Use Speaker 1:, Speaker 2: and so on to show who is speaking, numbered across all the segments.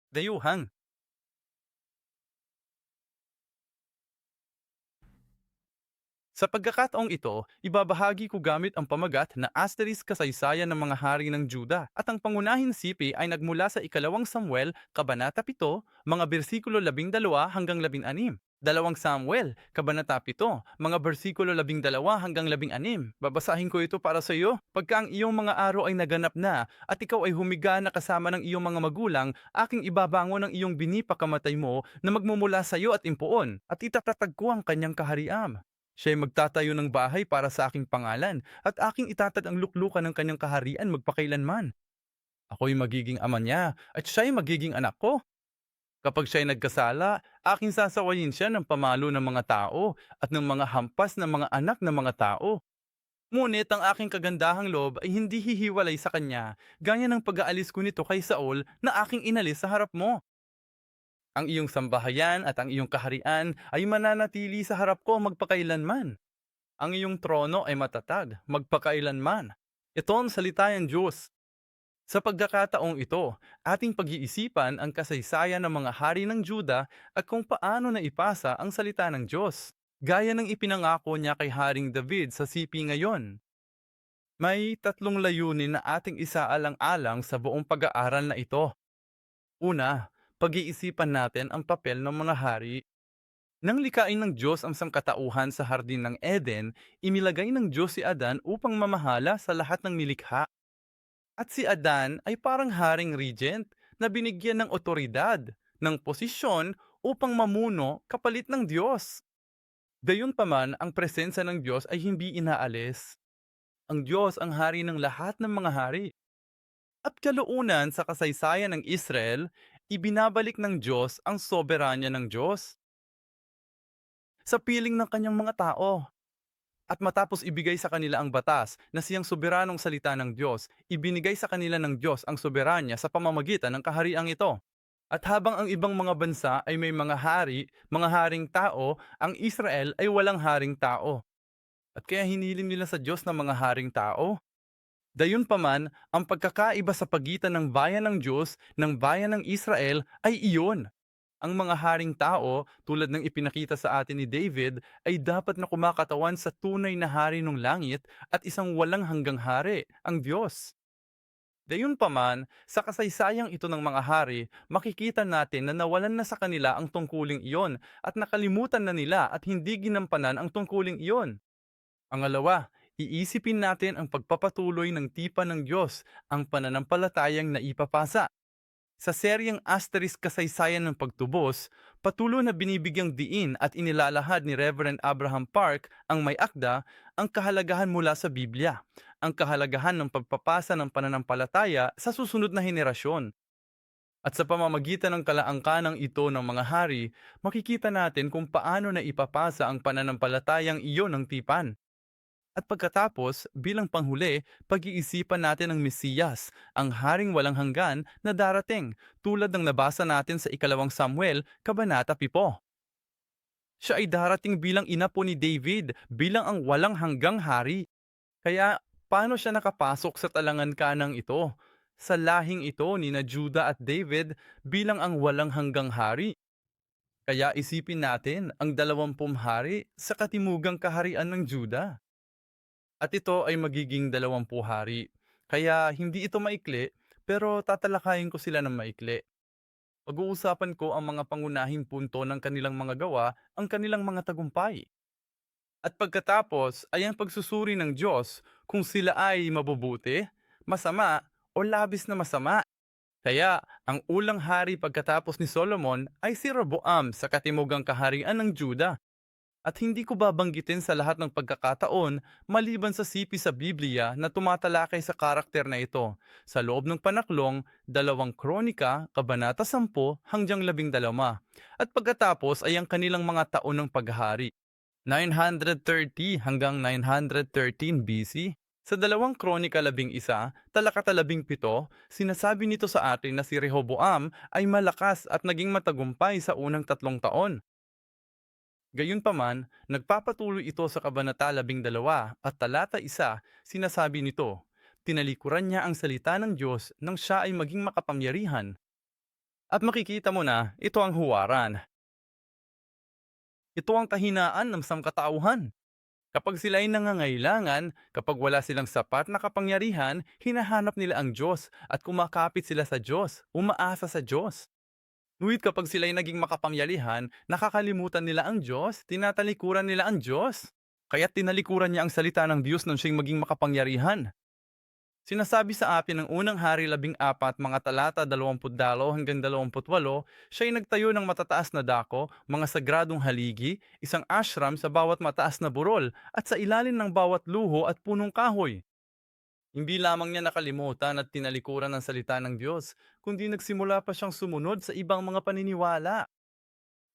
Speaker 1: Dayuhan. Sa pagkakataong ito, ibabahagi ko gamit ang pamagat na asterisk kasaysayan ng mga hari ng Juda at ang pangunahing sipi ay nagmula sa ikalawang Samuel, Kabanata 7, mga bersikulo 12 hanggang 16. Dalawang Samuel, Kabanata 7, mga bersikulo 12 hanggang 16. Babasahin ko ito para sa iyo. Pagka ang iyong mga araw ay naganap na at ikaw ay humiga na kasama ng iyong mga magulang, aking ibabangon ang iyong bini pagkamatay mo na magmumula sa iyo at impuon at itatatag ko ang kanyang kaharian. Siya'y magtatayo ng bahay para sa aking pangalan, at aking itatag ang luklukan ng kanyang kaharian magpakailanman. Ako'y magiging ama niya, at siya'y magiging anak ko. Kapag siya'y nagkasala, aking sasawayin siya ng pamalo ng mga tao at ng mga hampas ng mga anak ng mga tao. Ngunit ang aking kagandahang loob ay hindi hihiwalay sa kanya, gaya ng pag-aalis ko nito kay Saul na aking inalis sa harap mo. Ang iyong sambahayan at ang iyong kaharian ay mananatili sa harap ko magpakailanman. Ang iyong trono ay matatag, magpakailanman. Ito ang salita ng Diyos. Sa pagkakataong ito, ating pag-iisipan ang kasaysayan ng mga hari ng Juda at kung paano naipasa ang salita ng Diyos. Gaya ng ipinangako niya kay Haring David sa sipi ngayon. May tatlong layunin na ating isaalang-alang sa buong pag-aaral na ito. Una, pag-iisipan natin ang papel ng mga hari. Nang likain ng Diyos ang sangkatauhan sa hardin ng Eden, inilagay ng Diyos si Adan upang mamahala sa lahat ng nilikha. At si Adan ay parang haring regent na binigyan ng otoridad, ng posisyon upang mamuno kapalit ng Diyos. Gayunpaman, ang presensya ng Diyos ay hindi inaalis. Ang Diyos ang hari ng lahat ng mga hari. At kalaunan sa kasaysayan ng Israel, ibinabalik ng Diyos ang soberanya ng Diyos sa piling ng kanyang mga tao. At matapos ibigay sa kanila ang batas na siyang soberanong salita ng Diyos, ibinigay sa kanila ng Diyos ang soberanya sa pamamagitan ng kahariang ito. At habang ang ibang mga bansa ay may mga hari, mga haring tao, ang Israel ay walang haring tao. At kaya hiniling nila sa Diyos ng mga haring tao. Dayunpaman, ang pagkakaiba sa pagitan ng bayan ng Diyos ng bayan ng Israel ay iyon. Ang mga haring tao, tulad ng ipinakita sa atin ni David, ay dapat na kumakatawan sa tunay na hari ng langit at isang walang hanggang hari, ang Diyos. Gayunpaman, sa kasaysayang ito ng mga hari, makikita natin na nawalan na sa kanila ang tungkuling iyon at nakalimutan na nila at hindi ginampanan ang tungkuling iyon. Pangalawa, iisipin natin ang pagpapatuloy ng tipan ng Diyos, ang pananampalatayang naipapasa. Sa seryeng Asterisk Kasaysayan ng Pagtubos, patuloy na binibigyang diin at inilalahad ni Reverend Abraham Park ang may akda ang kahalagahan mula sa Biblia, ang kahalagahan ng pagpapasa ng pananampalataya sa susunod na henerasyon. At sa pamamagitan ng kalaangkanang ito ng mga hari, makikita natin kung paano na ipapasa ang pananampalatayang iyon ng tipan. At pagkatapos, bilang panghuli, pag-iisipan natin ang Mesiyas, ang haring walang hanggan na darating, tulad ng nabasa natin sa ikalawang Samuel, Kabanata 7. Siya ay darating bilang ina po ni David, bilang ang walang hanggang hari. Kaya, paano siya nakapasok sa talangan kanang ito? Sa lahing ito ni na Judah at David bilang ang walang hanggang hari. Kaya isipin natin ang 20 hari sa katimugang kaharian ng Judah. At ito ay magiging 20 hari. Kaya hindi ito maikli, pero tatalakayin ko sila ng maikli. Pag-uusapan ko ang mga pangunahing punto ng kanilang mga gawa, ang kanilang mga tagumpay. At pagkatapos ay ang pagsusuri ng Diyos kung sila ay mabubuti, masama, o labis na masama. Kaya, ang ulang hari pagkatapos ni Solomon ay si Roboam sa katimugang kaharian ng Juda. At hindi ko babanggitin sa lahat ng pagkakataon maliban sa sipi sa Biblia na tumatalakay sa karakter na ito. Sa loob ng panaklong, 2 Kronika, Kabanata 10 hanggang 12. At pagkatapos ay ang kanilang mga taon ng paghahari. 930 hanggang 913 BC. Sa 2 Kronika 11, talakata 17, sinasabi nito sa atin na si Rehoboam ay malakas at naging matagumpay sa unang 3 taon. Gayunpaman, nagpapatuloy ito sa Kabanata 12 at talata 1, sinasabi nito, tinalikuran niya ang salita ng Diyos nang siya ay maging makapangyarihan. At makikita mo na ito ang huwaran. Ito ang kahinaan ng sangkatauhan. Kapag sila ay nangangailangan, kapag wala silang sapat na kapangyarihan, hinahanap nila ang Diyos at kumakapit sila sa Diyos, umaasa sa Diyos. Ngunit kapag sila ay naging makapangyarihan, nakakalimutan nila ang Diyos, tinatalikuran nila ang Diyos. Kaya't tinalikuran niya ang salita ng Diyos nang siyang maging makapangyarihan. Sinasabi sa atin ng unang hari 14 mga talata 20 hanggang 28, siya ay nagtayo ng matataas na dako, mga sagradong haligi, isang ashram sa bawat mataas na burol, at sa ilalim ng bawat luho at punong kahoy. Hindi lamang niya nakalimutan at tinalikuran ng salita ng Diyos, kundi nagsimula pa siyang sumunod sa ibang mga paniniwala.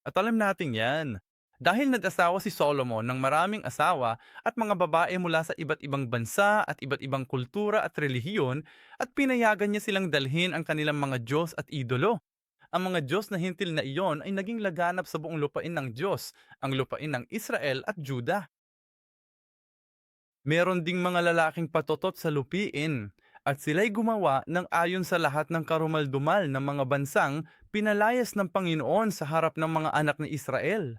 Speaker 1: At alam natin yan. Dahil nag-asawa si Solomon ng maraming asawa at mga babae mula sa iba't ibang bansa at iba't ibang kultura at relihiyon, at pinayagan niya silang dalhin ang kanilang mga Diyos at idolo. Ang mga Diyos na hintil na iyon ay naging laganap sa buong lupain ng Diyos, ang lupain ng Israel at Juda. Meron ding mga lalaking patotot sa lupiin, at sila'y gumawa ng ayon sa lahat ng karumaldumal ng mga bansang pinalayas ng Panginoon sa harap ng mga anak ni Israel.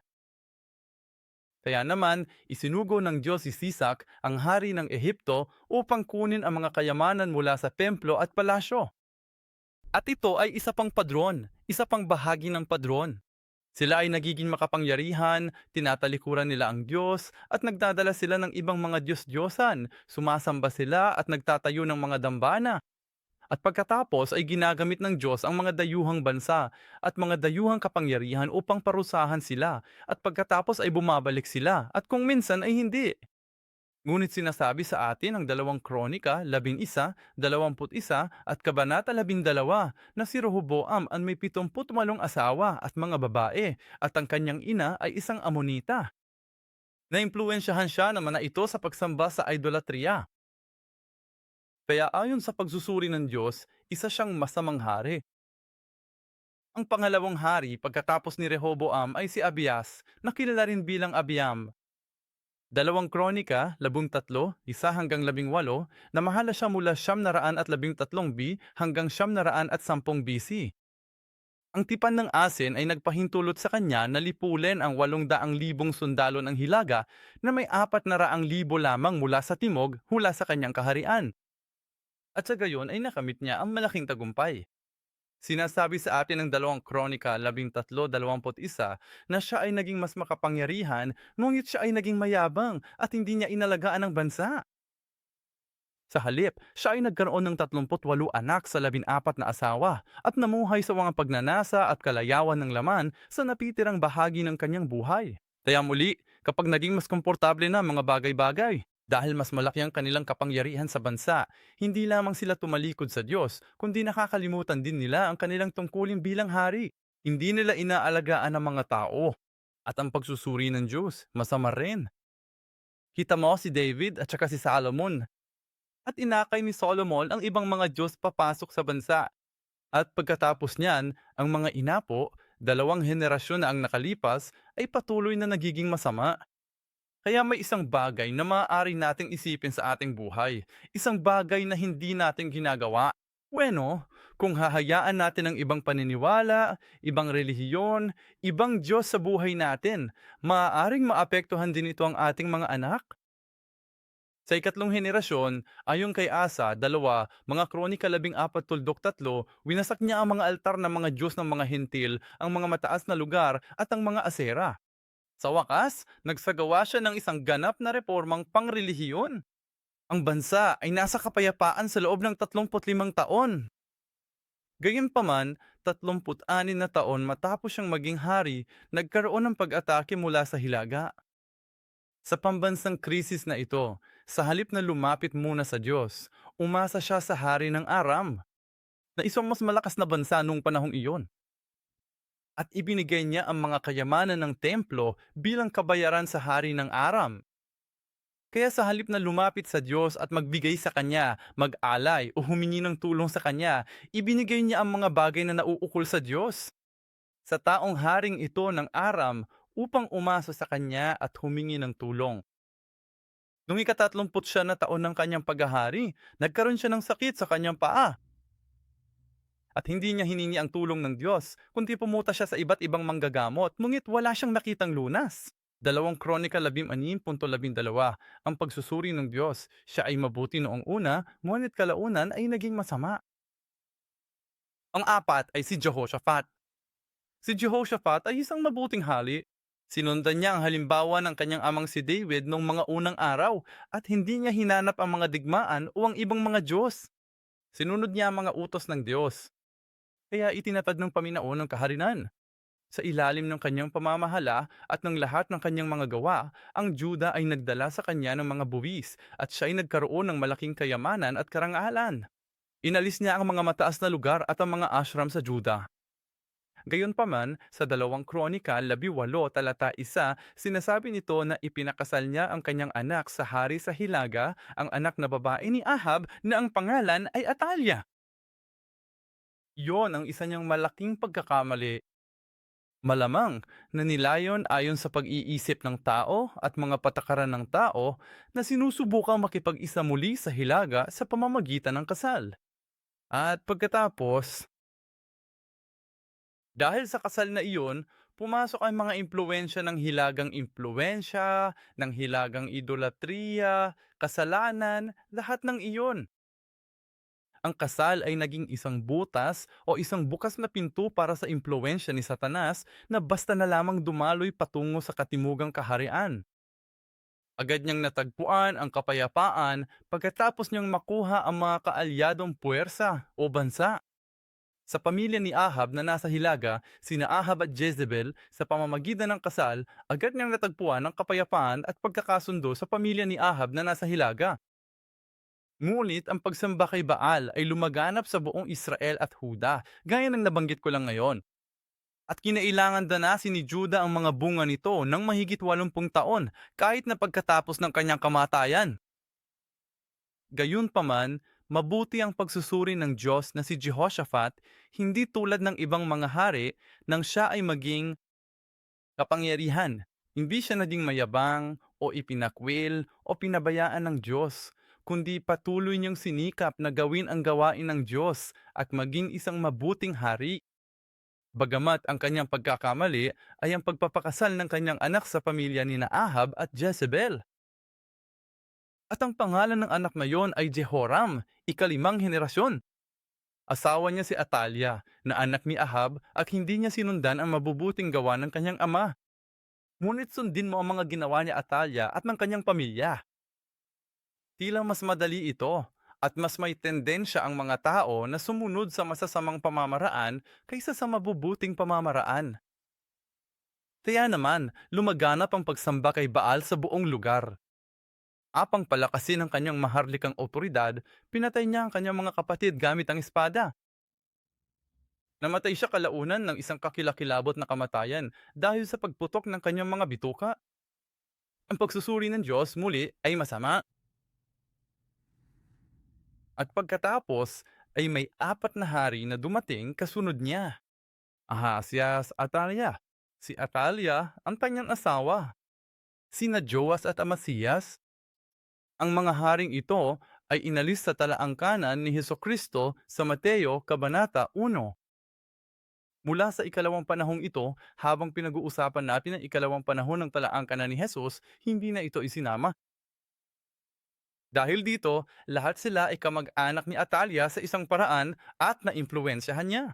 Speaker 1: Kaya naman, isinugo ng Diyos si Sisak, ang hari ng Ehipto, upang kunin ang mga kayamanan mula sa templo at palasyo. At ito ay isa pang padron, isa pang bahagi ng padron. Sila ay nagiging makapangyarihan, tinatalikuran nila ang Diyos, at nagdadala sila ng ibang mga Diyos-Diyosan, sumasamba sila at nagtatayo ng mga dambana. At pagkatapos ay ginagamit ng Diyos ang mga dayuhang bansa at mga dayuhang kapangyarihan upang parusahan sila, at pagkatapos ay bumabalik sila, at kung minsan ay hindi. Ngunit sinasabi sa atin ang 2 Kronika 11, 21 at Kabanata 12 na si Rehoboam ang may 78 asawa at mga babae, at ang kanyang ina ay isang Amonita. Naimpluwensyahan siya naman na ito sa pagsamba sa idolatriya. Kaya ayon sa pagsusuri ng Diyos, isa siyang masamang hari. Ang pangalawang hari pagkatapos ni Rehoboam ay si Abias, na kilala rin bilang Abiam. 2 Kronika 13, 1 hanggang 18, na mahala siya mula 913 B hanggang 910 BC. Ang tipan ng asin ay nagpahintulot sa kanya na lipulin ang 800,000 sundalo ng Hilaga, na may 400,000 lamang mula sa timog hula sa kanyang kaharian. At sa gayon ay nakamit niya ang malaking tagumpay. Sinasabi sa atin ng 2 Kronika 13, 21 na siya ay naging mas makapangyarihan, ngunit siya ay naging mayabang at hindi niya inalagaan ang bansa. Sa halip, siya ay nagkaroon ng 38 anak sa 14 na asawa at namuhay sa mga pagnanasa at kalayawan ng laman sa napitirang bahagi ng kanyang buhay. Kaya muli, kapag naging mas komportable na ang mga bagay-bagay, dahil mas malaki ang kanilang kapangyarihan sa bansa, hindi lamang sila tumalikod sa Diyos, kundi nakakalimutan din nila ang kanilang tungkulin bilang hari. Hindi nila inaalagaan ang mga tao. At ang pagsusuri ng Diyos, masama rin. Kita mo si David at saka si Solomon. At inakay ni Solomon ang ibang mga Diyos papasok sa bansa. At pagkatapos niyan, ang mga inapo, 2 henerasyon na ang nakalipas, ay patuloy na nagiging masama. Kaya may isang bagay na maaari nating isipin sa ating buhay. Isang bagay na hindi natin ginagawa. Bueno, kung hahayaan natin ang ibang paniniwala, ibang relihiyon, ibang Diyos sa buhay natin, maaaring maapektuhan din ito ang ating mga anak. Sa ikatlong henerasyon, ayon kay Asa, 2 Mga Kronika 14, winasak niya ang mga altar ng mga Diyos ng mga Hentil, ang mga mataas na lugar at ang mga asera. Sa wakas, nagsagawa siya ng isang ganap na reformang pangrelihiyon. Ang bansa ay nasa kapayapaan sa loob ng 35 taon. Gayunpaman, 36 na taon matapos siyang maging hari, nagkaroon ng pag-atake mula sa Hilaga. Sa pambansang krisis na ito, sa halip na lumapit muna sa Diyos, umasa siya sa hari ng Aram, na isang mas malakas na bansa noong panahong iyon. At ibinigay niya ang mga kayamanan ng templo bilang kabayaran sa hari ng Aram. Kaya sa halip na lumapit sa Diyos at magbigay sa Kanya, mag-alay o humingi ng tulong sa Kanya, ibinigay niya ang mga bagay na nauukol sa Diyos. Sa taong haring ito ng Aram upang umasa sa Kanya at humingi ng tulong. Nung ika-39 na taon ng kanyang paghahari, nagkaroon siya ng sakit sa kanyang paa. At hindi niya hiningi ang tulong ng Diyos, kundi pumunta siya sa iba't ibang manggagamot, ngunit wala siyang nakitang lunas. 2 Kronika 16:12. Ang pagsusuri ng Diyos. Siya ay mabuti noong una, ngunit kalaunan ay naging masama. Ang apat ay si Jehoshaphat. Si Jehoshaphat ay isang mabuting hari. Sinundan niya ang halimbawa ng kanyang amang si David noong mga unang araw at hindi niya hinanap ang mga digmaan o ang ibang mga Diyos. Sinunod niya ang mga utos ng Diyos. Kaya itinatag ng Panginoon ang kaharian. Sa ilalim ng kanyang pamamahala at ng lahat ng kanyang mga gawa, ang Juda ay nagdala sa kanya ng mga buwis at siya ay nagkaroon ng malaking kayamanan at karangalan. Inalis niya ang mga mataas na lugar at ang mga ashram sa Juda. Gayunpaman, sa 2 Kronika 18 talata 1, sinasabi nito na ipinakasal niya ang kanyang anak sa hari sa Hilaga, ang anak na babae ni Ahab na ang pangalan ay Atalia. Yon ang isa niyang malaking pagkakamali. Malamang na nilayon ayon sa pag-iisip ng tao at mga patakaran ng tao na sinusubukang makipag-isa muli sa hilaga sa pamamagitan ng kasal. At pagkatapos, dahil sa kasal na iyon, pumasok ang mga impluensya ng hilagang impluensya, ng hilagang idolatriya, kasalanan, lahat ng iyon. Ang kasal ay naging isang butas o isang bukas na pinto para sa impluensya ni Satanas na basta na lamang dumaloy patungo sa katimugang kaharian. Agad niyang natagpuan ang kapayapaan pagkatapos niyang makuha ang mga kaalyadong puwersa o bansa. Sa pamilya ni Ahab na nasa hilaga, sina Ahab at Jezebel, sa pamamagitan ng kasal, agad niyang natagpuan ang kapayapaan at pagkakasundo sa pamilya ni Ahab na nasa hilaga. Ngunit ang pagsamba kay Baal ay lumaganap sa buong Israel at Huda, gaya ng nabanggit ko lang ngayon. At kinailangan danasin ni Juda ang mga bunga nito ng mahigit 80 taon, kahit na pagkatapos ng kanyang kamatayan. Gayunpaman, mabuti ang pagsusuri ng Diyos na si Jehoshaphat, hindi tulad ng ibang mga hari nang siya ay maging kapangyarihan. Hindi siya naging mayabang o ipinakwil o pinabayaan ng Diyos, kundi patuloy niyang sinikap na gawin ang gawain ng Diyos at maging isang mabuting hari. Bagamat ang kanyang pagkakamali ay ang pagpapakasal ng kanyang anak sa pamilya ni Ahab at Jezebel. At ang pangalan ng anak na yon ay Jehoram, ikalimang henerasyon. Asawa niya si Atalia, na anak ni Ahab, at hindi niya sinundan ang mabubuting gawa ng kanyang ama. Ngunit sundin mo ang mga ginawa ni Atalia at ng kanyang pamilya. Tila mas madali ito, at mas may tendensya ang mga tao na sumunod sa masasamang pamamaraan kaysa sa mabubuting pamamaraan. Kaya naman, lumaganap ang pagsamba kay Baal sa buong lugar. Apang palakasin ang kanyang maharlikang otoridad, pinatay niya ang kanyang mga kapatid gamit ang espada. Namatay siya kalaunan ng isang kakilakilabot na kamatayan dahil sa pagputok ng kanyang mga bituka. Ang pagsusuri ng Diyos muli ay masama. At pagkatapos ay may apat na hari na dumating kasunod niya. Ahasias at Atalia. Si Atalia ang kanyang asawa. Sina Joas at Amasias. Ang mga haring ito ay inalis sa talaangkanan ni Hesukristo sa Mateo Kabanata 1. Mula sa ikalawang panahong ito, habang pinag-uusapan natin ang ikalawang panahon ng talaangkanan ni Jesus, hindi na ito isinama. Dahil dito, lahat sila ay kamag-anak ni Atalia sa isang paraan at naimpluwensyahan niya.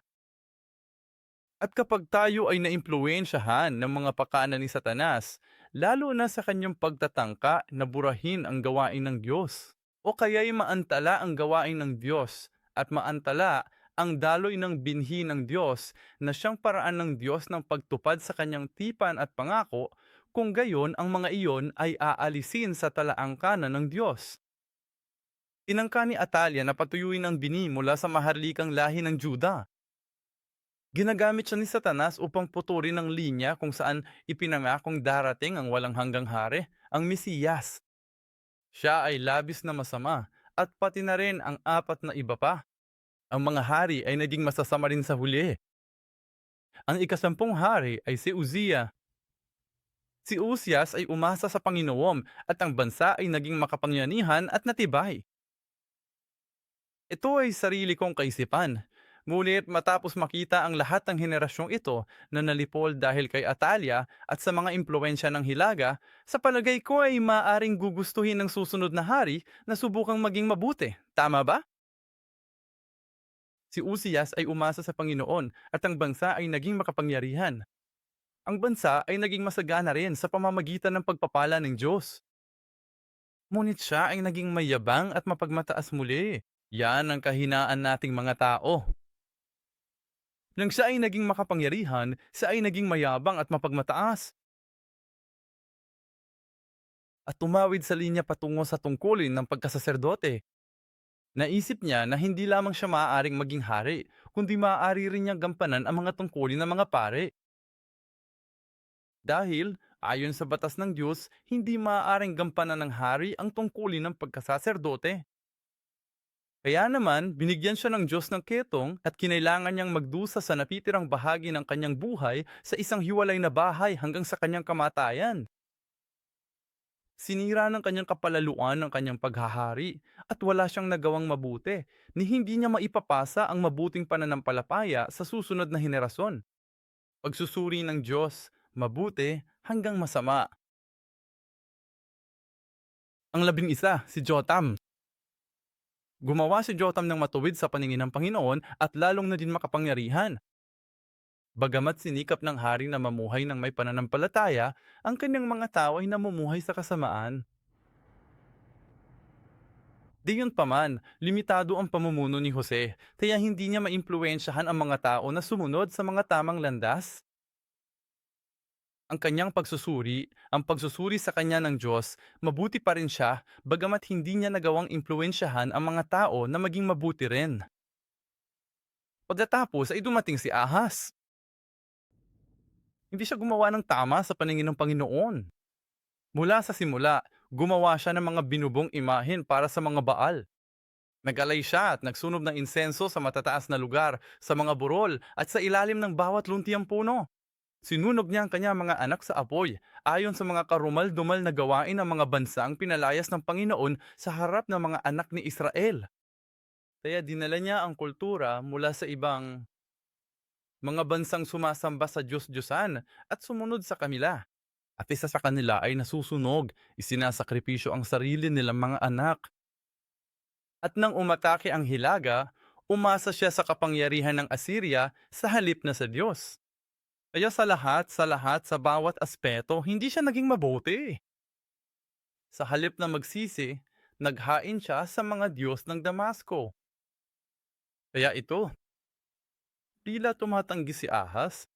Speaker 1: At kapag tayo ay naimpluwensyahan ng mga pakaanan ni Satanas, lalo na sa kanyang pagtatangka na burahin ang gawain ng Diyos, o kaya'y maantala ang gawain ng Diyos at maantala ang daloy ng binhi ng Diyos na siyang paraan ng Diyos ng pagtupad sa kanyang tipan at pangako, kung gayon ang mga iyon ay aalisin sa talaangkanan ng Diyos. Tinangka ni Atalia na patuyuin ang bini mula sa maharlikang lahi ng Juda. Ginagamit siya ni Satanas upang puturin ang linya kung saan ipinangakong darating ang walang hanggang hari, ang Mesiyas. Siya ay labis na masama at pati na rin ang apat na iba pa. Ang mga hari ay naging masasama rin sa huli. Ang ikasampung hari ay si Uzziah. Si Uzias ay umasa sa Panginoon at ang bansa ay naging makapangyanihan at natibay. Ito ay sarili kong kaisipan. Ngunit matapos makita ang lahat ng henerasyong ito na nalipol dahil kay Atalia at sa mga impluensya ng Hilaga, sa palagay ko ay maaring gugustuhin ng susunod na hari na subukang maging mabuti. Tama ba? Si Uzias ay umasa sa Panginoon at ang bansa ay naging makapangyarihan. Ang bansa ay naging masagana rin sa pamamagitan ng pagpapala ng Diyos. Ngunit siya ay naging mayabang at mapagmataas muli. Yan ang kahinaan nating mga tao. Nang siya ay naging makapangyarihan, siya ay naging mayabang at mapagmataas at tumawid sa linya patungo sa tungkulin ng pagkasaserdote. Naisip niya na hindi lamang siya maaaring maging hari, kundi maaari rin niyang gampanan ang mga tungkulin ng mga pare. Dahil, ayon sa batas ng Diyos, hindi maaaring gampanan ng hari ang tungkulin ng pagkasaserdote. Kaya naman, binigyan siya ng Diyos ng ketong at kinailangan niyang magdusa sa napitirang bahagi ng kanyang buhay sa isang hiwalay na bahay hanggang sa kanyang kamatayan. Sinira ng kanyang kapalaluan ng kanyang paghahari at wala siyang nagawang mabuti ni hindi niya maipapasa ang mabuting pananampalataya sa susunod na henerasyon. Pagsusuri ng Diyos, mabuti hanggang masama. Ang labing-isa, si Jotam. Gumawa si Jotam ng matuwid sa paningin ng Panginoon at lalong na din makapangyarihan. Bagamat sinikap ng hari na mamuhay ng may pananampalataya, ang kanyang mga tao ay namumuhay sa kasamaan. Gayunpaman, limitado ang pamumuno ni Jose, kaya hindi niya maimpluwensyahan ang mga tao na sumunod sa mga tamang landas. Ang pagsusuri sa kanya ng Diyos, mabuti pa rin siya, bagamat hindi niya nagawang impluwensyahan ang mga tao na maging mabuti rin. Pagkatapos ay dumating si Ahas. Hindi siya gumawa ng tama sa paningin ng Panginoon. Mula sa simula, gumawa siya ng mga binubong imahen para sa mga baal. Nagalay siya at nagsunog ng insenso sa matataas na lugar, sa mga burol at sa ilalim ng bawat luntiang puno. Sinunog niya ang kanyang mga anak sa apoy, ayon sa mga karumal-dumal na gawain ng mga bansang pinalayas ng Panginoon sa harap ng mga anak ni Israel. Kaya dinala niya ang kultura mula sa ibang mga bansang sumasamba sa Diyos-Diyosan at sumunod sa kanila. At isa sa kanila ay nasusunog, isinasakripisyo ang sarili nilang mga anak. At nang umatake ang Hilaga, umasa siya sa kapangyarihan ng Assyria sa halip na sa Diyos. Kaya sa bawat aspeto, hindi siya naging mabuti. Sa halip na magsisi, naghain siya sa mga Diyos ng Damasco. Kaya ito, tila tumatanggi si Ahas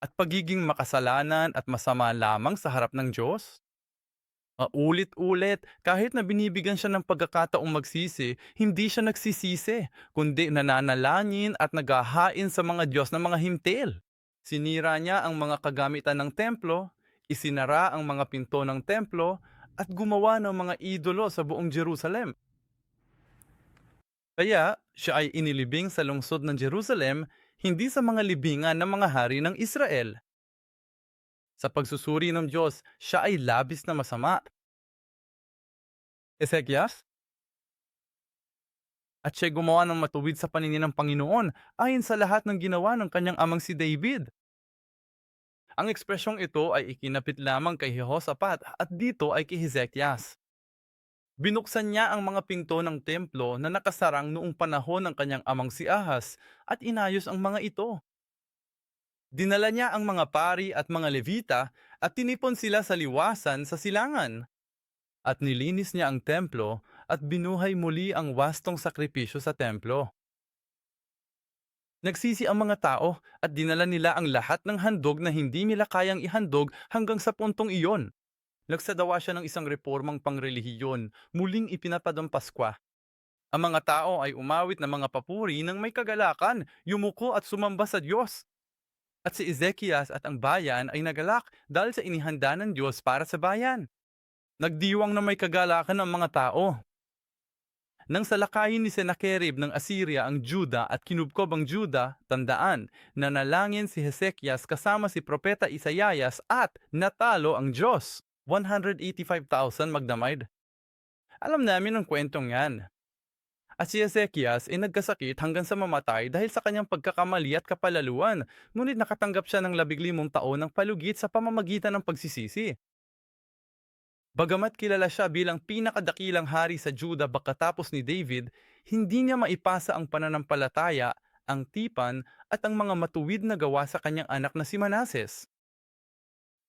Speaker 1: at pagiging makasalanan at masama lamang sa harap ng Diyos. Ulit-ulit, kahit na binibigyan siya ng pagkakataong magsisi, hindi siya nagsisisi, kundi nananalangin at naghahain sa mga Diyos ng mga himtel. Sinira niya ang mga kagamitan ng templo, isinara ang mga pinto ng templo, at gumawa ng mga idolo sa buong Jerusalem. Kaya, siya ay inilibing sa lungsod ng Jerusalem, hindi sa mga libingan ng mga hari ng Israel. Sa pagsusuri ng Diyos, siya ay labis na masama. Ezekias? At siya gumawa ng matuwid sa paningin ng Panginoon ayon sa lahat ng ginawa ng kanyang amang si David. Ang ekspresyong ito ay ikinapit lamang kay Jehoshaphat at dito ay kay Hezekias. Binuksan niya ang mga pinto ng templo na nakasarang noong panahon ng kanyang amang si Ahaz at inayos ang mga ito. Dinala niya ang mga pari at mga levita at tinipon sila sa liwasan sa silangan. At nilinis niya ang templo at binuhay muli ang wastong sakripisyo sa templo. Nagsisi ang mga tao at dinala nila ang lahat ng handog na hindi nila kayang ihandog hanggang sa puntong iyon. Nagsadawa siya ng isang reformang pangrelihiyon, muling ipinatad ang Paskwa. Ang mga tao ay umawit ng mga papuri ng may kagalakan, yumuko at sumamba sa Diyos. At si Ezekias at ang bayan ay nagalak dahil sa inihanda ng Diyos para sa bayan. Nagdiwang na may kagalakan ng mga tao. Nang salakayin ni Sennacherib ng Assyria ang Juda at kinubkob ang Juda, tandaan, nanalangin si Hezekias kasama si Propeta Isaias at natalo ang Diyos. 185,000 magdamag. Alam namin ang kwentong yan. At si Ezekias ay nagkasakit hanggang sa mamatay dahil sa kanyang pagkakamali at kapalaluan, ngunit nakatanggap siya ng 15 taon ng palugit sa pamamagitan ng pagsisisi. Bagamat kilala siya bilang pinakadakilang hari sa Juda pagkatapos ni David, hindi niya maipasa ang pananampalataya, ang tipan at ang mga matuwid na gawa sa kanyang anak na si Manases.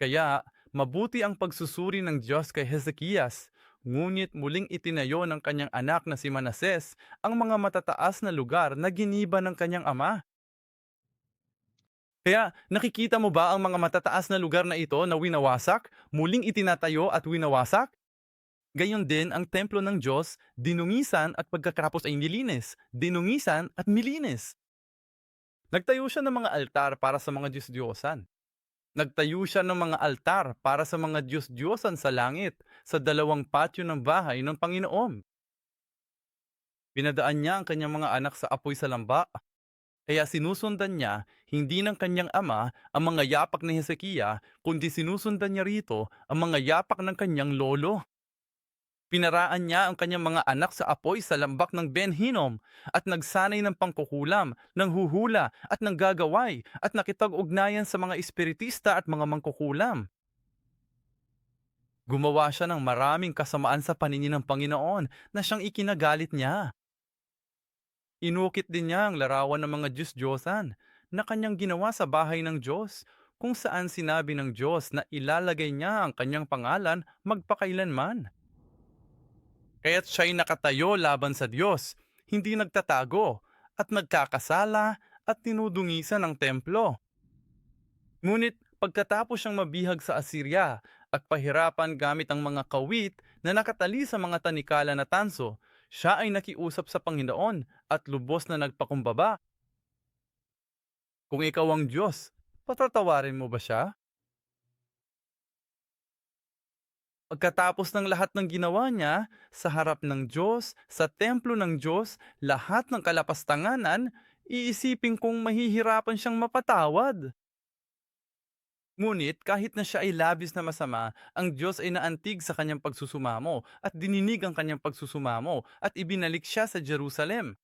Speaker 1: Kaya, mabuti ang pagsusuri ng Diyos kay Hezekias, ngunit muling itinayo ng kanyang anak na si Manases ang mga matataas na lugar na giniba ng kanyang ama. Kaya nakikita mo ba ang mga matataas na lugar na ito na winawasak, muling itinatayo at winawasak? Gayon din ang templo ng Diyos, dinungisan at pagkatapos ay nilinis, dinungisan at milinis. Nagtayo siya ng mga altar para sa mga Diyos-Diyosan. Nagtayo siya ng mga altar para sa mga Diyos-Diyosan sa langit, sa dalawang patio ng bahay ng Panginoon. Pinadaan niya ang kanyang mga anak sa apoy sa lamba, kaya sinusundan niya hindi ng kanyang ama ang mga yapak ni Hezekiah, kundi sinusundan niya rito ang mga yapak ng kanyang lolo. Pinaraan niya ang kanyang mga anak sa apoy sa lambak ng Ben Hinnom at nagsanay ng pangkukulam, ng huhula at ng gagaway at nakipag-ugnayan sa mga espiritista at mga mangkukulam. Gumawa siya ng maraming kasamaan sa paningin ng Panginoon na siyang ikinagalit niya. Inukit din niya ang larawan ng mga Diyos-Diyosan na kanyang ginawa sa bahay ng Diyos, kung saan sinabi ng Diyos na ilalagay niya ang kanyang pangalan magpakailanman. Kaya't siya'y nakatayo laban sa Diyos, hindi nagtatago, at nagkakasala at tinudungisan ang templo. Ngunit pagkatapos siyang mabihag sa Assyria at pahirapan gamit ang mga kawit na nakatali sa mga tanikala na tanso, siya ay nakiusap sa Panginoon at lubos na nagpakumbaba. Kung ikaw ang Diyos, patatawarin mo ba siya? Pagkatapos ng lahat ng ginawa niya, sa harap ng Diyos, sa templo ng Diyos, lahat ng kalapastanganan, iisipin kong mahihirapan siyang mapatawad. Ngunit kahit na siya ay labis na masama, ang Diyos ay naantig sa kanyang pagsusumamo at dininig ang kanyang pagsusumamo at ibinalik siya sa Jerusalem.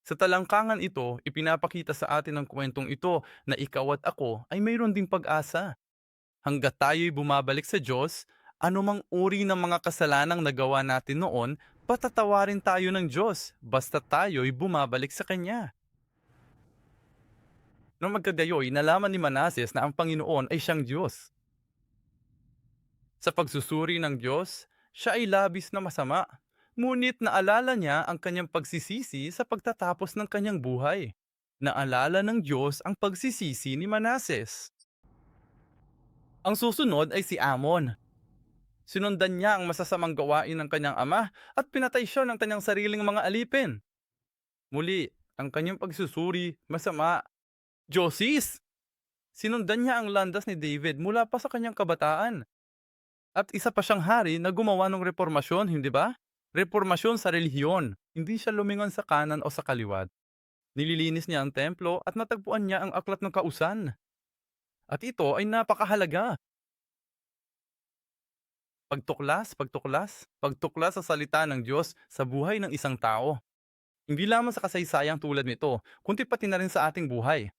Speaker 1: Sa talangkangan ito, ipinapakita sa atin ng kwentong ito na ikaw at ako ay mayroon ding pag-asa. Hanggat tayo'y bumabalik sa Diyos, anumang uri ng mga kasalanang nagawa natin noon, patatawarin tayo ng Diyos basta tayo'y bumabalik sa Kanya. Nang magkagayoy, nalaman ni Manases na ang Panginoon ay siyang Diyos. Sa pagsusuri ng Diyos, siya ay labis na masama. Ngunit naalala niya ang kanyang pagsisisi sa pagtatapos ng kanyang buhay. Naalala ng Diyos ang pagsisisi ni Manases. Ang susunod ay si Amon. Sinundan niya ang masasamang gawain ng kanyang ama at pinatay siya ng kanyang sariling mga alipin. Muli, ang kanyang pagsusuri, masama. Josis! Sinundan niya ang landas ni David mula pa sa kanyang kabataan. At isa pa siyang hari na gumawa ng reformasyon, hindi ba? Reformasyon sa relihiyon. Hindi siya lumingon sa kanan o sa kaliwat. Nililinis niya ang templo at natagpuan niya ang aklat ng kausan. At ito ay napakahalaga. Pagtuklas, pagtuklas, pagtuklas sa salita ng Diyos sa buhay ng isang tao. Hindi lamang sa kasaysayang tulad nito, kundi pati na rin sa ating buhay.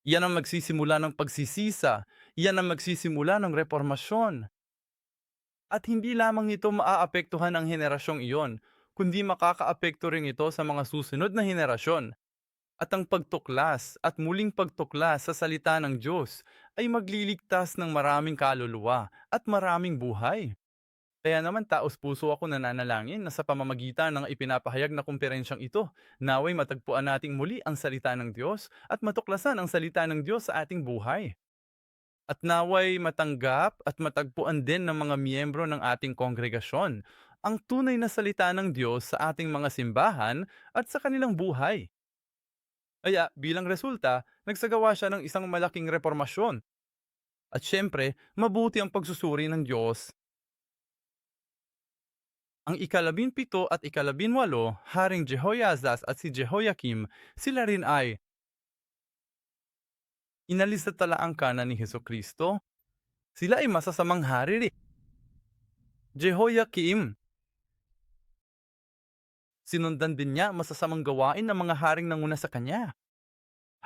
Speaker 1: Iyan ang magsisimula ng pagsisisa, iyan ang magsisimula ng reformasyon. At hindi lamang nito maaapektuhan ang henerasyong iyon, kundi makakaapekto rin ito sa mga susunod na henerasyon. At ang pagtuklas at muling pagtuklas sa salita ng Diyos ay magliligtas ng maraming kaluluwa at maraming buhay. Kaya naman taos-puso ako nananalangin na sa pamamagitan ng ipinapahayag na kumperensyang ito, naway matagpuan nating muli ang salita ng Diyos at matuklasan ang salita ng Diyos sa ating buhay. At naway matanggap at matagpuan din ng mga miyembro ng ating kongregasyon ang tunay na salita ng Diyos sa ating mga simbahan at sa kanilang buhay. Kaya bilang resulta, nagsagawa siya ng isang malaking reformasyon. At syempre, mabuti ang pagsusuri ng Diyos. Ang ika-17 at ika-18, Haring Jehoiadas at si Jehoiakim, sila rin ay inalis sa talaangkanan ni Hesukristo. Sila ay masasamang hari rin. Jehoiakim, Sinundan din niya ang masasamang gawain ng mga haring nanguna sa kanya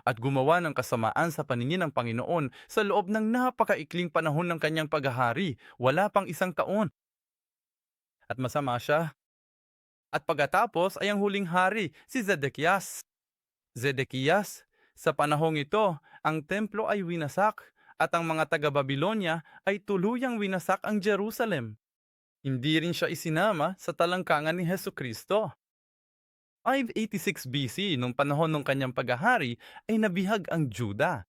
Speaker 1: at gumawa ng kasamaan sa paningin ng Panginoon sa loob ng napakaikling panahon ng kanyang paghahari, wala pang 1 taon. At masama siya. At pagkatapos ay ang huling hari, si Zedekias. Zedekias, sa panahong ito, ang templo ay winasak at ang mga taga-Babilonya ay tuluyang winasak ang Jerusalem. Hindi rin siya isinama sa talangkangan ni Hesu Kristo. 586 BC, nung panahon ng kanyang paghahari, ay nabihag ang Juda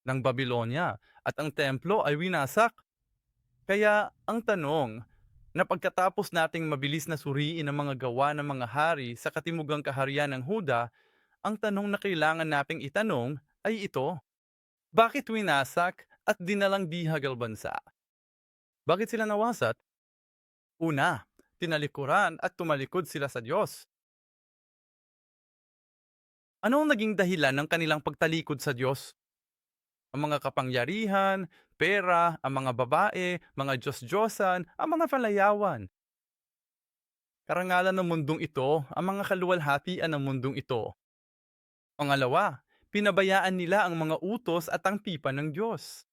Speaker 1: ng Babilonya at ang templo ay winasak. Kaya ang tanong, na pagkatapos nating mabilis na suriin ang mga gawa ng mga hari sa katimugang kaharian ng Huda, ang tanong na kailangan nating itanong ay ito: bakit winasak at dinalang bihag ang bansa? Bakit sila nawasat? Una, tinalikuran at tumalikod sila sa Diyos. Ano ang naging dahilan ng kanilang pagtalikod sa Diyos? Ang mga kapangyarihan, pera, ang mga babae, mga Diyos-Diyosan, ang mga palayawan. Karangalan ng mundong ito, ang mga kaluwalhatian ng mundong ito. Pangalawa, pinabayaan nila ang mga utos at tangtipan ng Diyos.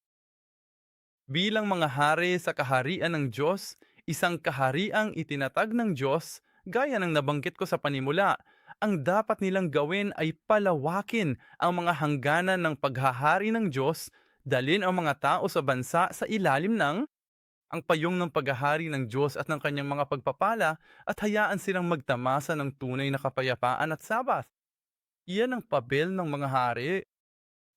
Speaker 1: Bilang mga hari sa kaharian ng Diyos, isang kahariang itinatag ng Diyos, gaya ng nabanggit ko sa panimula, ang dapat nilang gawin ay palawakin ang mga hangganan ng paghahari ng Diyos, dalin ang mga tao sa bansa sa ilalim ng ang payong ng paghahari ng Diyos at ng kanyang mga pagpapala at hayaan silang magtamasa ng tunay na kapayapaan at sabat. Iyan ang papel ng mga hari.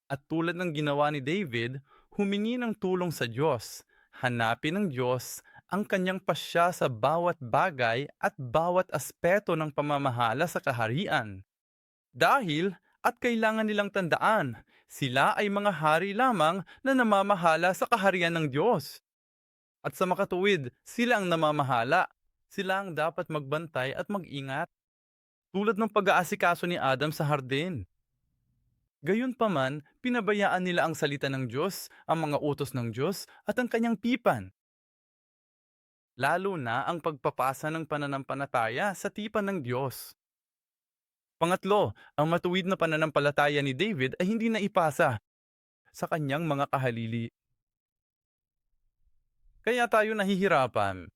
Speaker 1: At tulad ng ginawa ni David, humingi ng tulong sa Diyos. Hanapin ng Diyos ang kanyang pasya sa bawat bagay at bawat aspeto ng pamamahala sa kaharian. Dahil, at kailangan nilang tandaan, sila ay mga hari lamang na namamahala sa kaharian ng Diyos. At sa makatuwid, sila ang namamahala. Sila ang dapat magbantay at mag-ingat. Tulad ng pag-aasikaso ni Adam sa hardin. Gayunpaman, pinabayaan nila ang salita ng Diyos, ang mga utos ng Diyos, at ang kanyang tipan. Lalo na ang pagpapasa ng pananampalataya sa tipan ng Diyos. Pangatlo, ang matuwid na pananampalataya ni David ay hindi naipasa sa kanyang mga kahalili. Kaya tayo nahihirapan.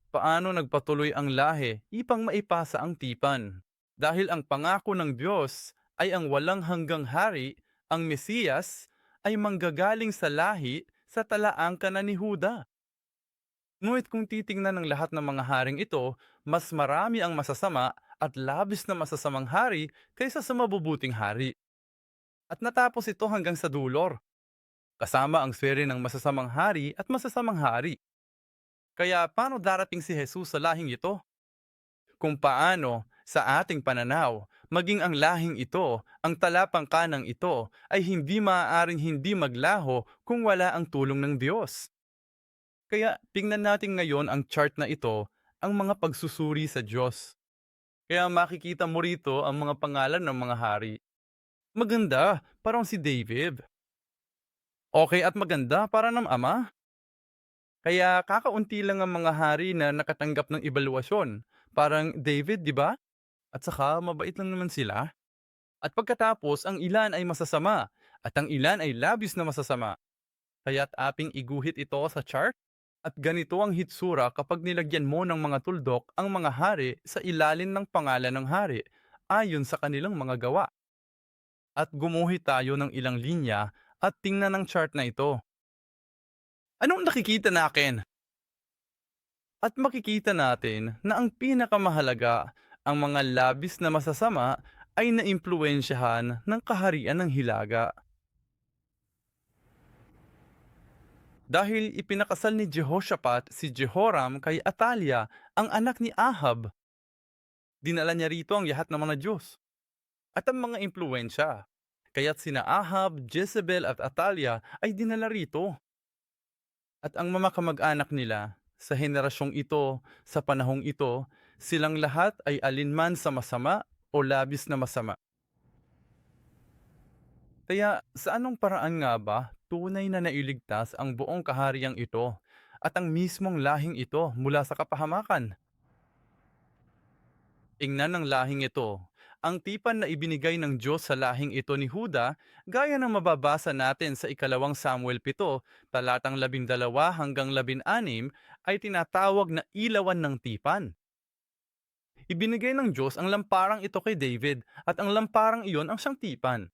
Speaker 1: Paano nagpatuloy ang lahi ipang maipasa ang tipan? Dahil ang pangako ng Diyos ay ang walang hanggang hari, ang Mesiyas, ay manggagaling sa lahi sa talaangkan ni Huda. Ngunit kung titingnan ng lahat ng mga haring ito, mas marami ang masasama at labis na masasamang hari kaysa sa mabubuting hari. At natapos ito hanggang sa dulor, kasama ang swere ng masasamang hari at masasamang hari. Kaya paano darating si Jesus sa lahing ito? Kung paano, sa ating pananaw, maging ang lahing ito, ang talapang kanang ito, ay hindi maaaring hindi maglaho kung wala ang tulong ng Diyos. Kaya tingnan natin ngayon ang chart na ito, ang mga pagsusuri sa Diyos. Kaya makikita mo rito ang mga pangalan ng mga hari. Maganda, parang si David. Okay at maganda para ng ama. Kaya kakaunti lang ang mga hari na nakatanggap ng ebaluasyon. Parang David, di ba? At saka mabait lang naman sila. At pagkatapos, ang ilan ay masasama at ang ilan ay labis na masasama. Kaya't aping iguhit ito sa chart. At ganito ang hitsura kapag nilagyan mo ng mga tuldok ang mga hari sa ilalim ng pangalan ng hari ayon sa kanilang mga gawa. At gumuhit tayo ng ilang linya at tingnan ang chart na ito. Anong nakikita natin? At makikita natin na ang pinakamahalaga, ang mga labis na masasama ay naimpluwensyahan ng kaharian ng Hilaga. Dahil ipinakasal ni Jehoshaphat si Jehoram kay Atalia, ang anak ni Ahab. Dinala niya rito ang lahat ng mga Diyos at ang mga impluwensya. Kaya't sina Ahab, Jezebel at Atalia ay dinala rito. At ang mga kamag-anak nila, sa henerasyong ito, sa panahong ito, silang lahat ay alinman sa masama o labis na masama. Kaya sa anong paraan nga ba tunay na nailigtas ang buong kahariang ito? at ang mismong lahing ito mula sa kapahamakan. Tingnan ng lahing ito. Ang tipan na ibinigay ng Diyos sa lahing ito ni Huda, gaya ng mababasa natin sa ikalawang Samuel 7, talatang 12 hanggang 16, ay tinatawag na ilawan ng tipan. Ibinigay ng Diyos ang lamparang ito kay David at ang lamparang iyon ang siyang tipan.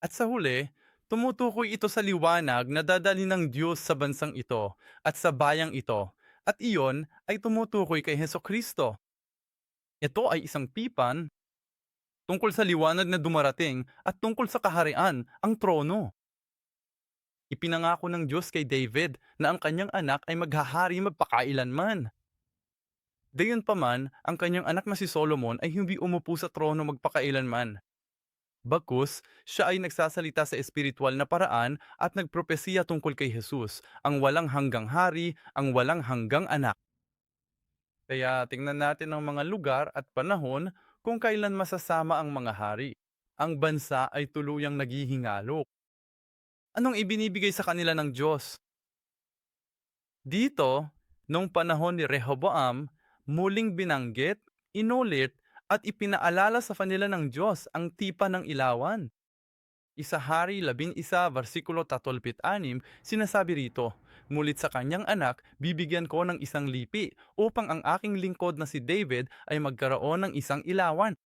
Speaker 1: At sa huli, tumutukoy ito sa liwanag na dadalhin ng Diyos sa bansang ito at sa bayang ito, at iyon ay tumutukoy kay Heso Kristo. Ito ay isang tipan tungkol sa liwanag na dumarating at tungkol sa kaharian, ang trono. Ipinangako ng Diyos kay David na ang kanyang anak ay maghahari magpakailanman. Gayunpaman, ang kanyang anak na si Solomon ay hindi umupo sa trono magpakailanman. Bagkus, siya ay nagsasalita sa espiritual na paraan at nagpropesiya tungkol kay Jesus, ang walang hanggang hari, ang walang hanggang anak. Kaya tingnan natin ang mga lugar at panahon kung kailan masasama ang mga hari. Ang bansa ay tuluyang naghihingalok. Anong ibinibigay sa kanila ng Diyos? Dito, nung panahon ni Rehoboam, muling binanggit, inulit, at ipinaalala sa kanila ng Diyos ang tipan ng ilawan. Isa Hari 11, versikulo 36, sinasabi rito, "Ngulit sa kanyang anak, bibigyan ko ng isang lipi, upang ang aking lingkod na si David ay magkaroon ng isang ilawan.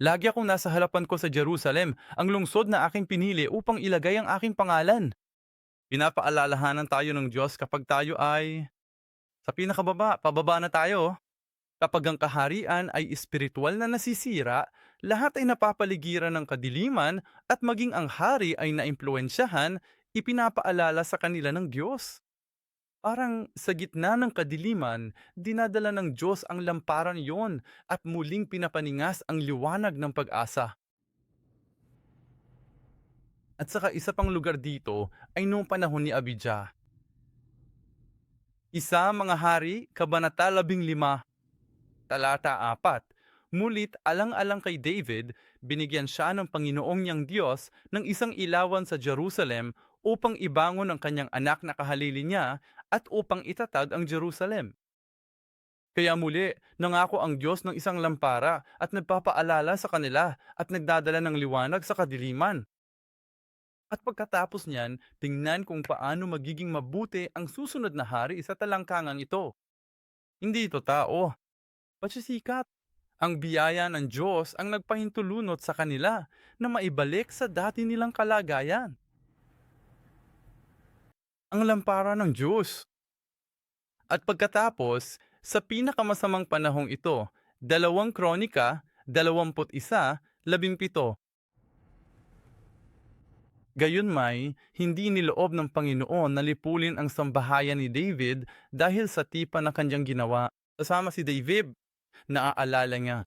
Speaker 1: Lagi akong nasa harapan ko sa Jerusalem, ang lungsod na aking pinili upang ilagay ang aking pangalan." Pinapaalalahanan tayo ng Diyos kapag tayo ay sa pinakababa, pababa na tayo. Kapag ang kaharian ay espiritual na nasisira, lahat ay napapaligiran ng kadiliman at maging ang hari ay naimpluwensyahan, ipinapaalala sa kanila ng Diyos. Parang sa gitna ng kadiliman, dinadala ng Diyos ang lamparan yon at muling pinapaningas ang liwanag ng pag-asa. At saka isa pang lugar dito ay noong panahon ni Abijah. Isa Mga Hari, Kabanata 15, talata 4. Ngunit alang-alang kay David, binigyan siya ng Panginoong niyang Diyos ng isang ilawan sa Jerusalem upang ibangon ang kanyang anak na kahalili niya at upang itatag ang Jerusalem. Kaya muli, nangako ang Diyos ng isang lampara at nagpapaalala sa kanila at nagdadala ng liwanag sa kadiliman. At pagkatapos niyan, tingnan kung paano magiging mabuti ang susunod na hari sa talangkangang ito. Hindi ito tao, pagsisikat. Ang biyaya ng Diyos ang nagpahintulunot sa kanila na maibalik sa dati nilang kalagayan. Ang lampara ng Diyos. At pagkatapos, sa pinakamasamang panahong ito, 2 Kronika 21:17, Gayunmay, hindi niloob ng Panginoon na lipulin ang sambahayan ni David dahil sa tipan na kanyang ginawa. Kasama si David, naaalala niya.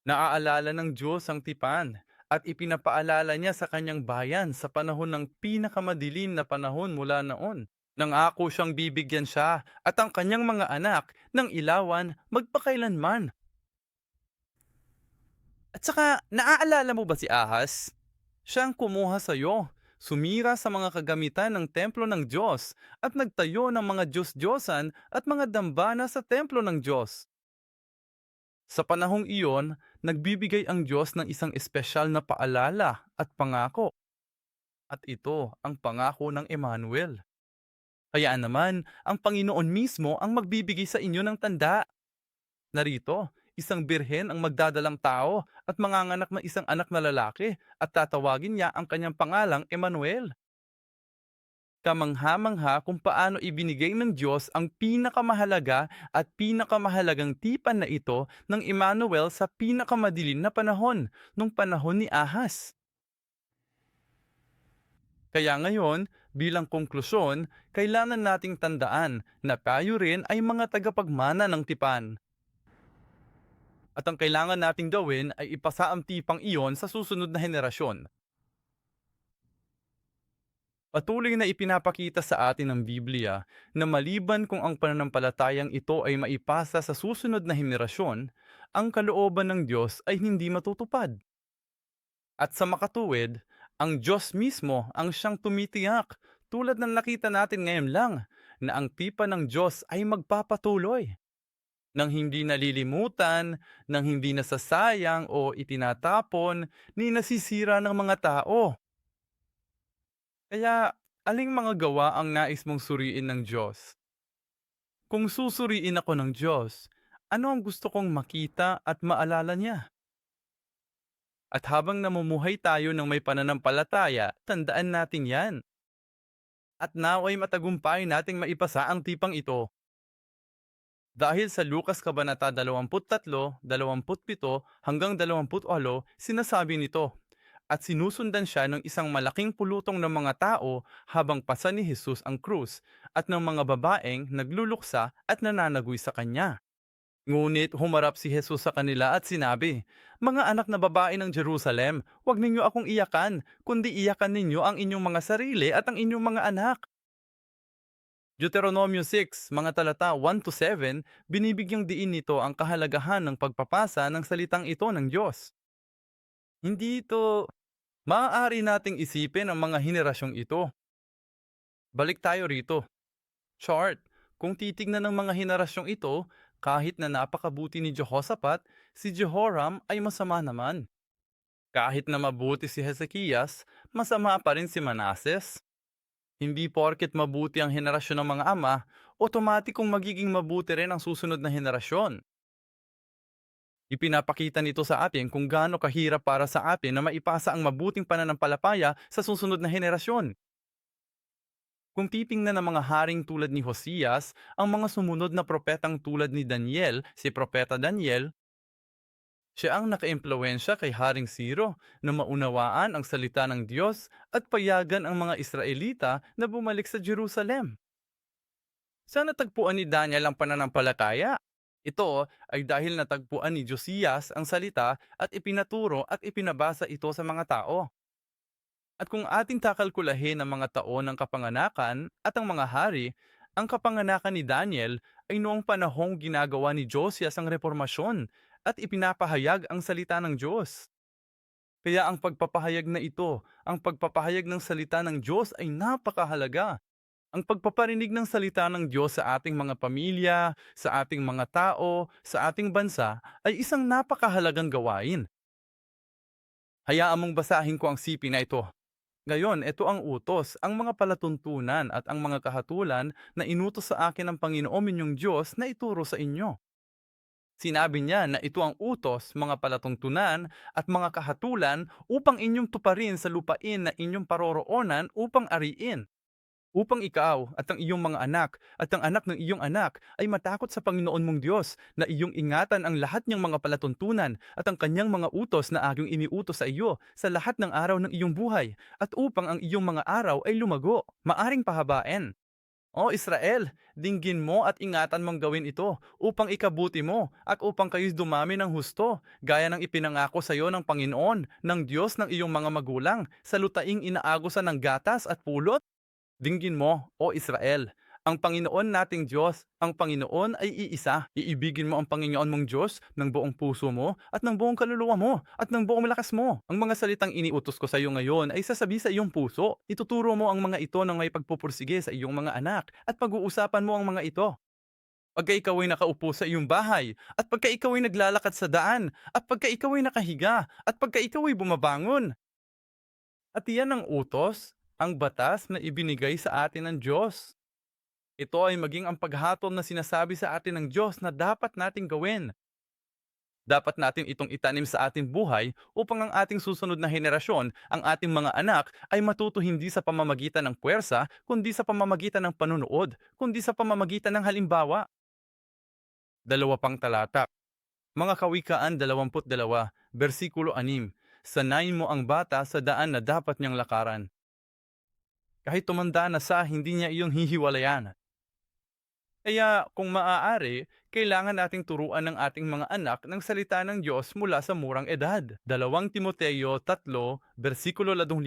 Speaker 1: Naaalala ng Diyos ang tipan at ipinapaalala niya sa kanyang bayan sa panahon ng pinakamadilim na panahon mula noon. Nangako siyang bibigyan siya at ang kanyang mga anak ng ilawan magpakailanman. At saka, naaalala mo ba si Ahas? Siya ang kumuha sa iyo, sumira sa mga kagamitan ng templo ng Diyos at nagtayo ng mga Diyos-Diyosan at mga dambana sa templo ng Diyos. Sa panahong iyon, nagbibigay ang Diyos ng isang espesyal na paalala at pangako. At ito ang pangako ng Emmanuel. Kaya naman, ang Panginoon mismo ang magbibigay sa inyo ng tanda. Narito, isang birhen ang magdadalang tao at manganganak ng isang anak na lalaki at tatawagin niya ang kanyang pangalang Emmanuel. Kamangha-mangha kung paano ibinigay ng Diyos ang pinakamahalaga at pinakamahalagang tipan na ito ng Emmanuel sa pinakamadilim na panahon, nung panahon ni Ahas. Kaya ngayon, bilang konklusyon, kailangan nating tandaan na tayo rin ay mga tagapagmana ng tipan. At ang kailangan nating gawin ay ipasa ang tipang iyon sa susunod na henerasyon. Patuloy na ipinapakita sa atin ng Biblia na maliban kung ang pananampalatayang ito ay maipasa sa susunod na henerasyon, ang kalooban ng Diyos ay hindi matutupad. At sa makatuwid, ang Diyos mismo ang siyang tumitiyak tulad ng nakita natin ngayon lang na ang tipan ng Diyos ay magpapatuloy, nang hindi nalilimutan, nang hindi nasasayang o itinatapon, ni nasisira ng mga tao. Kaya, aling mga gawa ang nais mong suriin ng Diyos? Kung susuriin ako ng Diyos, ano ang gusto kong makita at maalala niya? At habang namumuhay tayo ng may pananampalataya, tandaan natin yan. At naway matagumpay nating maipasa ang tipang ito. Dahil sa Lukas Kabanata 23, 27 hanggang 28, sinasabi nito, at sinusundan siya ng isang malaking pulutong ng mga tao habang pasa ni Jesus ang krus at ng mga babaeng nagluluksa at nananagoy sa kanya. Ngunit humarap si Jesus sa kanila at sinabi, mga anak na babae ng Jerusalem, huwag ninyo akong iyakan, kundi iyakan ninyo ang inyong mga sarili at ang inyong mga anak. Deuteronomio 6, mga talata 1 to 7, binibigyang diin nito ang kahalagahan ng pagpapasa ng salitang ito ng Diyos. Hindi ito maaari nating isipin ang mga henerasyong ito. Balik tayo rito. Chart, kung titignan ng mga henerasyong ito, kahit na napakabuti ni Jehoshaphat, si Jehoram ay masama naman. Kahit na mabuti si Hezekias, masama pa rin si Manases. Hindi porket mabuti ang henerasyon ng mga ama, otomatikong magiging mabuti rin ang susunod na henerasyon. Ipinapakita nito sa atin kung gaano kahirap para sa atin na maipasa ang mabuting pananampalataya sa susunod na henerasyon. Kung titingnan ng mga haring tulad ni Hosias, ang mga sumunod na propetang tulad ni Daniel, si Propeta Daniel, siya ang nakaimpluwensya kay Haring Siro na maunawaan ang salita ng Diyos at payagan ang mga Israelita na bumalik sa Jerusalem. Saan natagpuan ni Daniel ang pananampalataya? Ito ay dahil natagpuan ni Josias ang salita at ipinaturo at ipinabasa ito sa mga tao. At kung ating kakalkulahin ang mga taon ng kapanganakan at ang mga hari, ang kapanganakan ni Daniel ay noong panahong ginagawa ni Josias ang reformasyon at ipinapahayag ang salita ng Diyos. Kaya ang pagpapahayag na ito, ang pagpapahayag ng salita ng Diyos ay napakahalaga. Ang pagpaparinig ng salita ng Diyos sa ating mga pamilya, sa ating mga tao, sa ating bansa ay isang napakahalagang gawain. Hayaan mong basahin ko ang sipi na ito. Ngayon, ito ang utos, ang mga palatuntunan at ang mga kahatulan na inutos sa akin ng Panginoon ninyong Diyos na ituro sa inyo. Sinabi niya na ito ang utos, mga palatuntunan at mga kahatulan upang inyong tuparin sa lupain na inyong paroroonan upang ariin. Upang ikaw at ang iyong mga anak at ang anak ng iyong anak ay matakot sa Panginoon mong Diyos na iyong ingatan ang lahat niyang mga palatuntunan at ang kanyang mga utos na aking iniutos sa iyo sa lahat ng araw ng iyong buhay at upang ang iyong mga araw ay lumago, maaring pahabain. O Israel, dinggin mo at ingatan mong gawin ito upang ikabuti mo at upang kayo'y dumami ng husto, gaya ng ipinangako sa iyo ng Panginoon, ng Diyos ng iyong mga magulang, sa lutaing inaagosan ng gatas at pulot. Dinggin mo, o Israel, ang Panginoon nating Diyos, ang Panginoon ay iisa. Iibigin mo ang Panginoon mong Diyos ng buong puso mo at ng buong kaluluwa mo at ng buong lakas mo. Ang mga salitang iniutos ko sa iyo ngayon ay sasabi sa iyong puso. Ituturo mo ang mga ito ng may pagpupursige sa iyong mga anak at pag-uusapan mo ang mga ito. Pagka ikaw ay nakaupo sa iyong bahay, at pagka ikaw ay naglalakad sa daan, at pagka ikaw ay nakahiga, at pagka ikaw ay bumabangon. At iyan ang utos, ang batas na ibinigay sa atin ng Diyos. Ito ay maging ang paghatol na sinasabi sa atin ng Diyos na dapat nating gawin. Dapat natin itong itanim sa ating buhay upang ang ating susunod na henerasyon, ang ating mga anak, ay matuto hindi sa pamamagitan ng puwersa, kundi sa pamamagitan ng panunood, kundi sa pamamagitan ng halimbawa. Dalawa pang talata. Mga Kawikaan 22, versikulo 6. Sanayin mo ang bata sa daan na dapat niyang lakaran. Kahit tumanda na sa, hindi niya iyong hihiwalayan. Kaya kung maaari, kailangan nating turuan ng ating mga anak ng salita ng Diyos mula sa murang edad. 2 Timoteo 3, versikulo 15.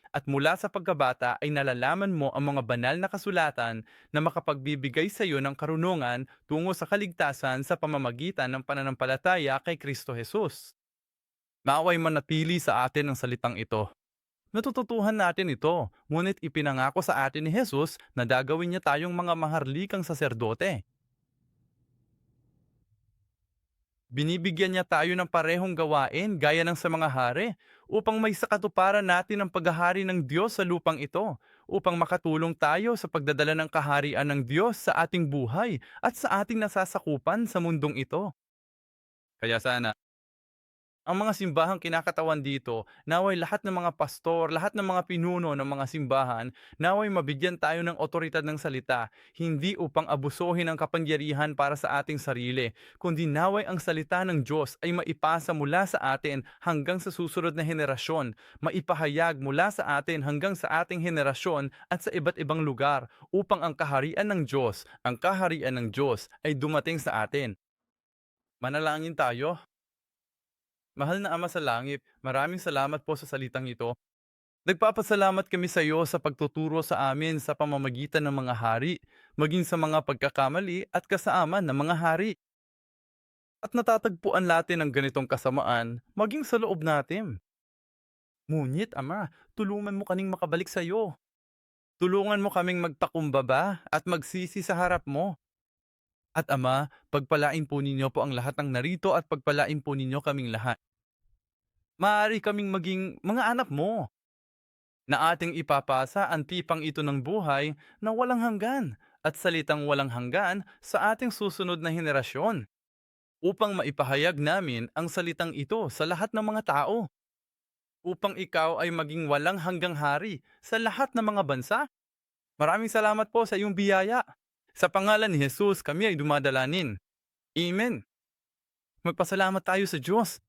Speaker 1: At mula sa pagkabata ay nalalaman mo ang mga banal na kasulatan na makapagbibigay sa iyo ng karunungan tungo sa kaligtasan sa pamamagitan ng pananampalataya kay Kristo Jesus. Naway manatili sa atin ang salitang ito. Natututuhan natin ito, ngunit ipinangako sa atin ni Jesus na gagawin niya tayong mga maharlikang saserdote. Binibigyan niya tayo ng parehong gawain gaya ng sa mga hari upang may sakatuparan natin ang paghahari ng Diyos sa lupang ito, upang makatulong tayo sa pagdadala ng kaharian ng Diyos sa ating buhay at sa ating nasasakupan sa mundong ito. Kaya sana, ang mga simbahang kinakatawan dito, naway lahat ng mga pastor, lahat ng mga pinuno ng mga simbahan, naway mabigyan tayo ng otoridad ng salita, hindi upang abusuhin ang kapangyarihan para sa ating sarili, kundi naway ang salita ng Diyos ay maipasa mula sa atin hanggang sa susunod na henerasyon, maipahayag mula sa atin hanggang sa ating henerasyon at sa iba't ibang lugar, upang ang kaharian ng Diyos ay dumating sa atin. Manalangin tayo. Mahal na Ama sa langit, maraming salamat po sa salitang ito. Nagpapasalamat kami sa iyo sa pagtuturo sa amin sa pamamagitan ng mga hari, maging sa mga pagkakamali at kasama ng mga hari. At natatagpuan natin ang ganitong kasamaan, maging sa loob natin. Ngunit Ama, tulungan mo kaming makabalik sa iyo. Tulungan mo kaming magpakumbaba at magsisi sa harap mo. At Ama, pagpalain po ninyo po ang lahat ng narito at pagpalain po ninyo kaming lahat. Maaari kaming maging mga anak mo na ating ipapasa ang tipang ito ng buhay na walang hanggan at salitang walang hanggan sa ating susunod na henerasyon, upang maipahayag namin ang salitang ito sa lahat ng mga tao, upang ikaw ay maging walang hanggang hari sa lahat ng mga bansa. Maraming salamat po sa iyong biyaya. Sa pangalan ni Jesus kami ay dumadalanin. Amen. Magpasalamat tayo sa Diyos.